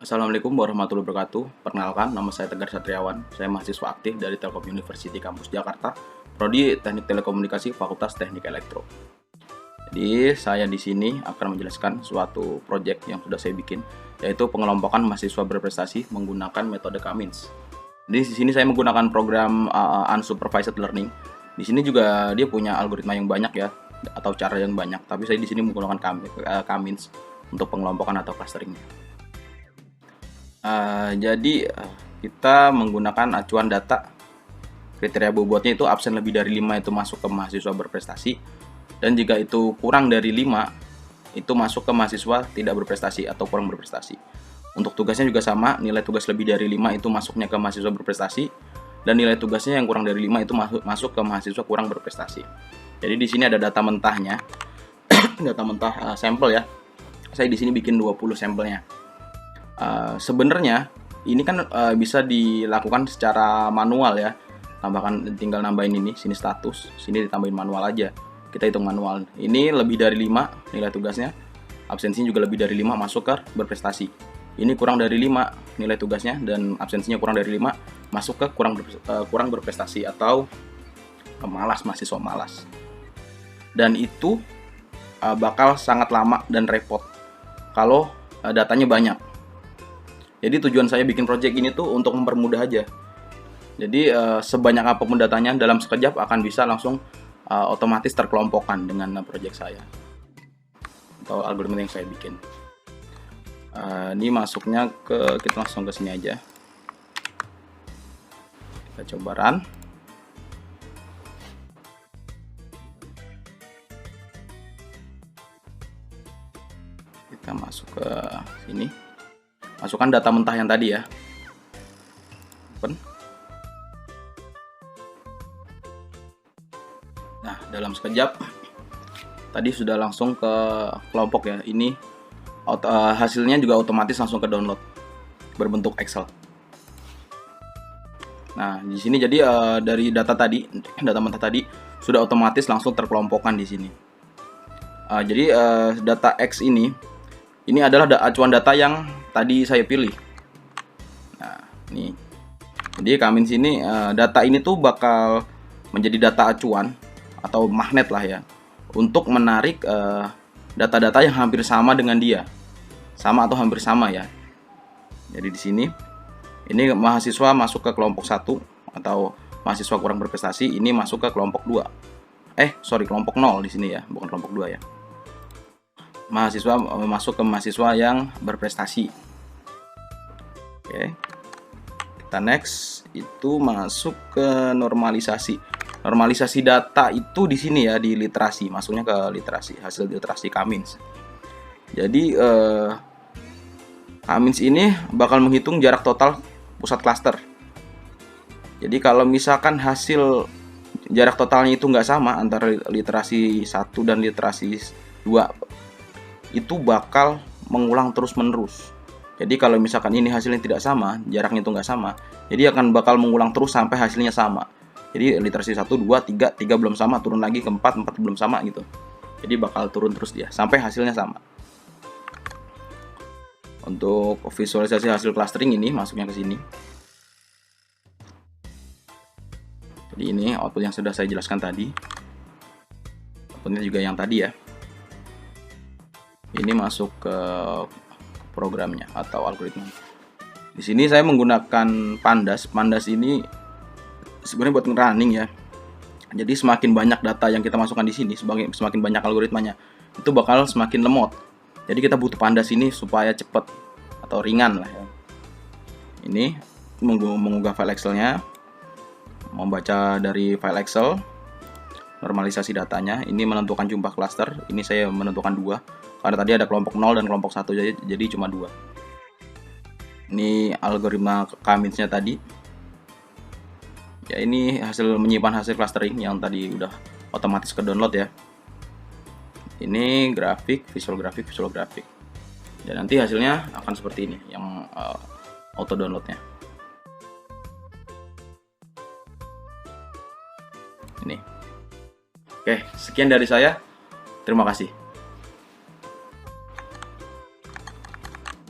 Assalamualaikum warahmatullahi wabarakatuh. Perkenalkan, nama saya Tegar Satriawan. Saya mahasiswa aktif dari Telkom University Kampus Jakarta, Prodi Teknik Telekomunikasi, Fakultas Teknik Elektro. Jadi, saya di sini akan menjelaskan suatu proyek yang sudah saya bikin, yaitu pengelompokan mahasiswa berprestasi menggunakan metode Cummins. Jadi, di sini saya menggunakan program unsupervised learning. Di sini juga dia punya algoritma yang banyak ya, atau cara yang banyak. Tapi saya di sini menggunakan Cummins untuk pengelompokan atau clustering. Jadi kita menggunakan acuan data. Kriteria bobotnya itu absen lebih dari 5 itu masuk ke mahasiswa berprestasi, dan jika itu kurang dari 5 itu masuk ke mahasiswa tidak berprestasi atau kurang berprestasi. Untuk tugasnya juga sama, nilai tugas lebih dari 5 itu masuknya ke mahasiswa berprestasi, dan nilai tugasnya yang kurang dari 5 itu masuk ke mahasiswa kurang berprestasi. Jadi di sini ada data mentahnya. Data mentah sampel ya. Saya di sini bikin 20 sampelnya. Sebenarnya ini kan bisa dilakukan secara manual ya. Tinggal nambahin ini, sini status, sini ditambahin manual aja. Kita hitung manual. Ini lebih dari 5 nilai tugasnya. Absensinya juga lebih dari 5 masuk ke berprestasi. Ini kurang dari 5 nilai tugasnya dan absensinya kurang dari 5 masuk ke kurang berprestasi atau malas, mahasiswa malas. Dan itu bakal sangat lama dan repot kalau datanya banyak. Jadi tujuan saya bikin project ini tuh untuk mempermudah aja. Jadi sebanyak apapun datanya dalam sekejap akan bisa langsung otomatis terkelompokkan dengan project saya atau algoritma yang saya bikin. Ini masuknya kita langsung ke sini aja. Kita coba run. Kita masuk ke sini. Masukkan data mentah yang tadi ya. Open. Nah, dalam sekejap tadi sudah langsung ke kelompok ya. Ini hasilnya juga otomatis langsung ke download berbentuk Excel. Nah, di sini jadi dari data mentah tadi sudah otomatis langsung terkelompokkan di sini. Jadi data X ini adalah acuan data yang tadi saya pilih. Nah, ini. Jadi kami sini data ini tuh bakal menjadi data acuan atau magnet lah ya untuk menarik data-data yang hampir sama dengan dia. Sama atau hampir sama ya. Jadi di sini ini mahasiswa masuk ke kelompok 1 atau mahasiswa kurang berprestasi ini masuk ke kelompok 2. Kelompok 0 di sini ya, bukan kelompok 2 ya. Mahasiswa masuk ke mahasiswa yang berprestasi. Oke. Kita next, itu masuk ke normalisasi. Normalisasi data itu di sini ya, di literasi, masuknya ke literasi, hasil literasi Cummins. Jadi Cummins ini bakal menghitung jarak total pusat klaster. Jadi kalau misalkan hasil jarak totalnya itu nggak sama antara literasi 1 dan literasi 2, itu bakal mengulang terus-menerus. Jadi kalau misalkan ini hasilnya tidak sama, jaraknya itu nggak sama, jadi akan bakal mengulang terus sampai hasilnya sama. Jadi literasi 1, 2, 3 belum sama, turun lagi ke 4 belum sama gitu. Jadi bakal turun terus dia sampai hasilnya sama. Untuk visualisasi hasil clustering ini masuknya ke sini. Jadi ini output yang sudah saya jelaskan tadi. Outputnya juga yang tadi ya. Ini masuk ke programnya atau algoritma. Di sini saya menggunakan Pandas. Pandas ini sebenarnya buat running ya. Jadi semakin banyak data yang kita masukkan di sini, semakin banyak algoritmanya, itu bakal semakin lemot. Jadi kita butuh Pandas ini supaya cepat atau ringan lah ya. Ini mengunggah file Excel-nya, membaca dari file Excel, normalisasi datanya, ini menentukan jumlah cluster, ini saya menentukan 2. Karena tadi ada kelompok 0 dan kelompok 1, jadi cuma 2. Ini algoritma Cummins-nya tadi. Ya, ini hasil menyimpan hasil clustering yang tadi udah otomatis ke download ya. Ini grafik, visual grafik. Dan nanti hasilnya akan seperti ini yang auto downloadnya. Ini. Oke, sekian dari saya. Terima kasih.